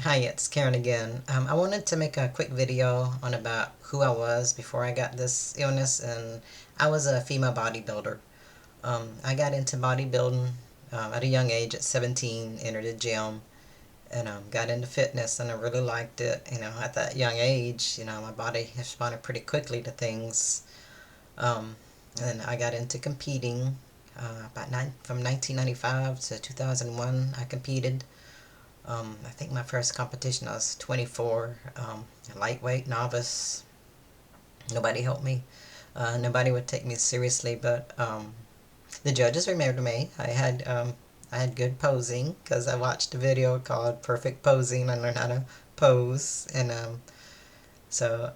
Hi, it's Karen again. I wanted to make a quick video on about who I was before I got this illness, and I was a female bodybuilder. I got into bodybuilding at a young age, at 17, entered a gym, and got into fitness, and I really liked it. At that young age, my body responded pretty quickly to things. Um, and I got into competing from 1995 to 2001. I competed. I think my first competition I was 24, lightweight, novice. Nobody helped me. Nobody would take me seriously, but the judges remembered me. I had good posing because I watched a video called Perfect Posing. I learned how to pose, and so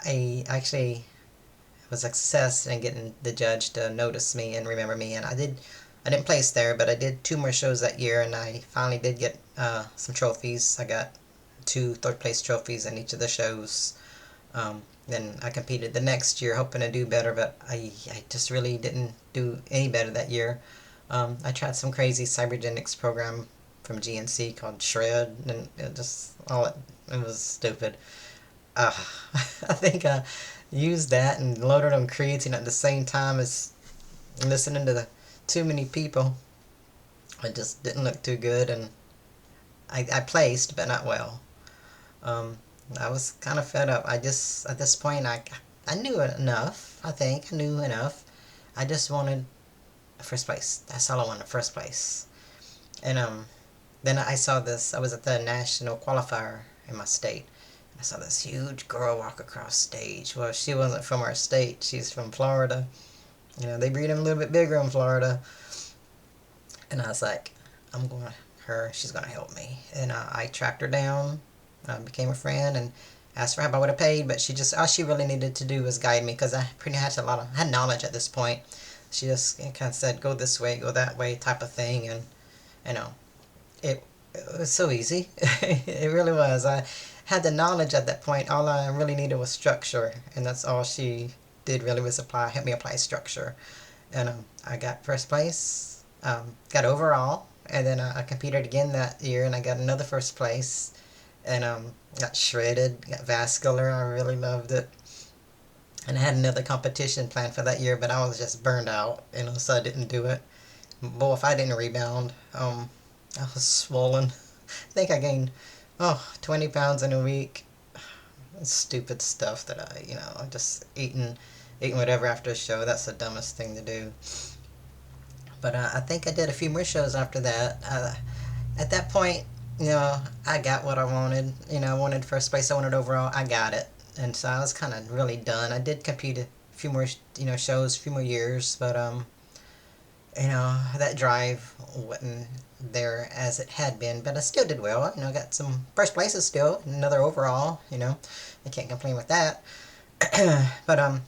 I actually was a success in getting the judge to notice me and remember me. And I didn't place there, but I did two more shows that year, and I finally did get some trophies. I got two third place trophies in each of the shows. Then I competed the next year, hoping to do better, but I just really didn't do any better that year. I tried some crazy cybernetics program from GNC called Shred, and it was stupid. Uh, I think I used that and loaded on creatine at the same time as listening to too many people. It just didn't look too good, and I placed, but not well. Um, I was kind of fed up. At this point, I knew enough. I think I knew enough. I just wanted first place. That's all I wanted, first place. And then I saw this. I was at the national qualifier in my state. I saw this huge girl walk across stage. Well, she wasn't from our state. She's from Florida. They breed them a little bit bigger in Florida. And I was like, she's going to help me. And I tracked her down, became a friend, and asked for help. I would have paid, but all she really needed to do was guide me, because I pretty much had knowledge at this point. She just kind of said, go this way, go that way, type of thing. And, you know, it was so easy. It really was. I had the knowledge at that point. All I really needed was structure, and that's all she did really was help me apply structure. And I got first place, got overall, and then I competed again that year, and I got another first place, and got shredded, got vascular. I really loved it, and I had another competition planned for that year, but I was just burned out, so I didn't do it. Boy, if I didn't rebound, I was swollen. I think I gained 20 pounds in a week. Stupid stuff that just eating whatever after a show. That's the dumbest thing to do. But I think I did a few more shows after that. At that point, I got what I wanted. I wanted first place. I wanted overall. I got it, and so I was kind of really done. I did compete a few more, shows, a few more years, but that drive wasn't there as it had been. But I still did well. I got some first places still, another overall. I can't complain with that. But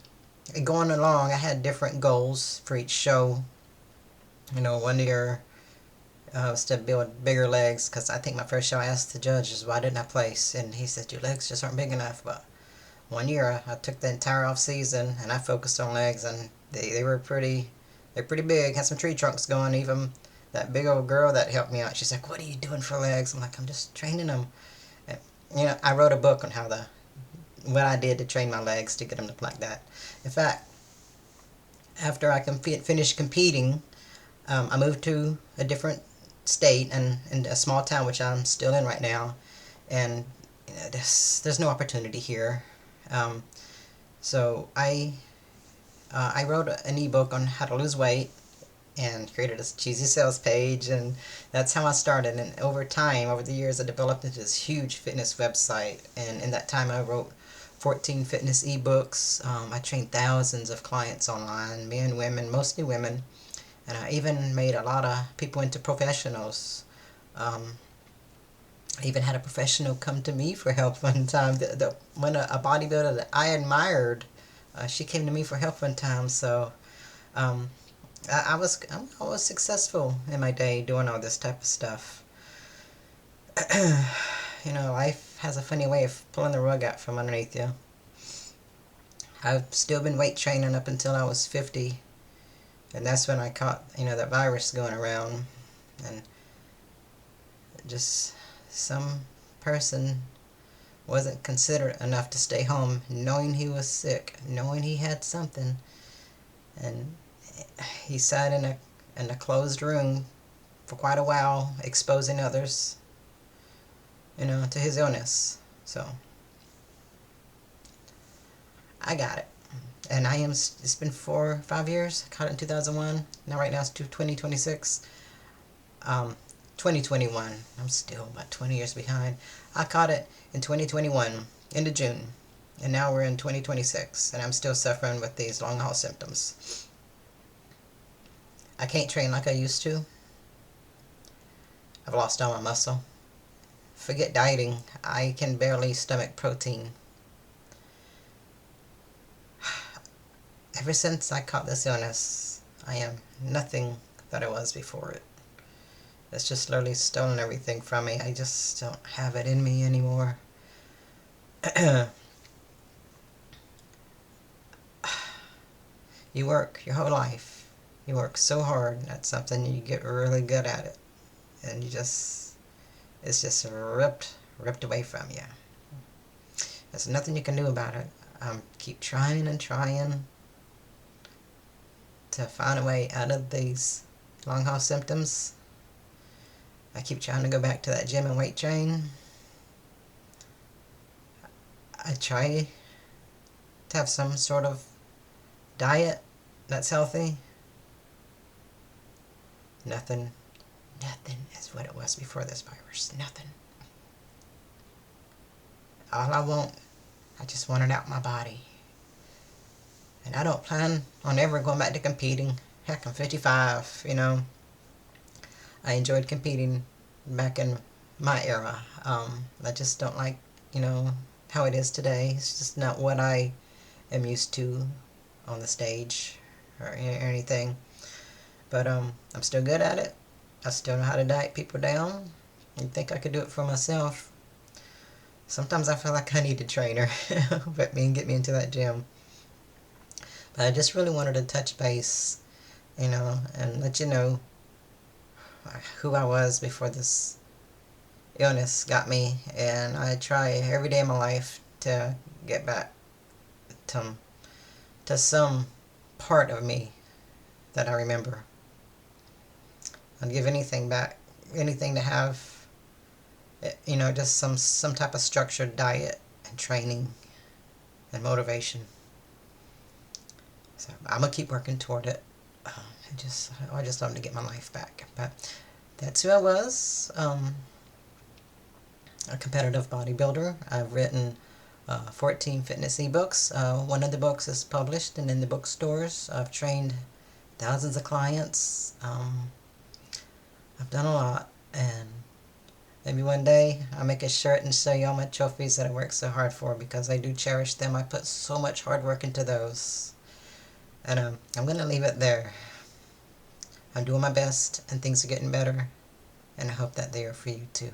going along, I had different goals for each show. One year was to build bigger legs, because I think my first show I asked the judges why didn't I place, and he said your legs just aren't big enough. But one year I took the entire off season and I focused on legs, and they're pretty big. Had some tree trunks going. Even that big old girl that helped me out, she's like, "What are you doing for legs?" I'm like, "I'm just training them." And, I wrote a book on what I did to train my legs to get them to look like that. In fact, after I finished competing, I moved to a different state and in a small town, which I'm still in right now, and there's no opportunity here. Um, so I wrote an ebook on how to lose weight and created a cheesy sales page, and that's how I started. And over time, over the years, I developed into this huge fitness website, and in that time I wrote 14 fitness ebooks. I trained thousands of clients online, men, women, mostly women, and I even made a lot of people into professionals. I even had a professional come to me for help one time. When a bodybuilder that I admired, she came to me for help one time. So um, I was successful in my day doing all this type of stuff. Life has a funny way of pulling the rug out from underneath you. I've still been weight training up until I was 50, and that's when I caught that virus going around, and just some person wasn't considerate enough to stay home knowing he was sick, knowing he had something, and he sat in a closed room for quite a while, exposing others, to his illness. So I got it. And it's been 4 or 5 years. I caught it in 2001. Now right now it's 2026. 2021. I'm still about 20 years behind. I caught it in 2021, into June. And now we're in 2026. And I'm still suffering with these long haul symptoms. I can't train like I used to. I've lost all my muscle. Forget dieting. I can barely stomach protein. Ever since I caught this illness, I am nothing that I was before it. It's just literally stolen everything from me. I just don't have it in me anymore. You work your whole life. You work so hard at something, you get really good at it. And it's just ripped away from you. There's nothing you can do about it. Keep trying and trying to find a way out of these long haul symptoms. I keep trying to go back to that gym and weight train. I try to have some sort of diet that's healthy. Nothing is what it was before this virus. Nothing. All I just want it out my body. And I don't plan on ever going back to competing. Heck, I'm 55, I enjoyed competing back in my era. I just don't like, how it is today. It's just not what I am used to on the stage or anything. But I'm still good at it. I still know how to diet people down. You'd think I could do it for myself. Sometimes I feel like I need a trainer but get me into that gym. But I just really wanted to touch base, and let you know who I was before this illness got me. And I try every day of my life to get back to some part of me that I remember. I'd give anything back, anything to have, just some type of structured diet and training and motivation. So I'm gonna keep working toward it. I just love to get my life back. But that's who I was. A competitive bodybuilder. I've written 14 fitness ebooks. One of the books is published and in the bookstores. I've trained thousands of clients. I've done a lot, and maybe one day I'll make a shirt and show you all my trophies that I worked so hard for, because I do cherish them. I put so much hard work into those. And I'm going to leave it there. I'm doing my best, and things are getting better, and I hope that they are for you too.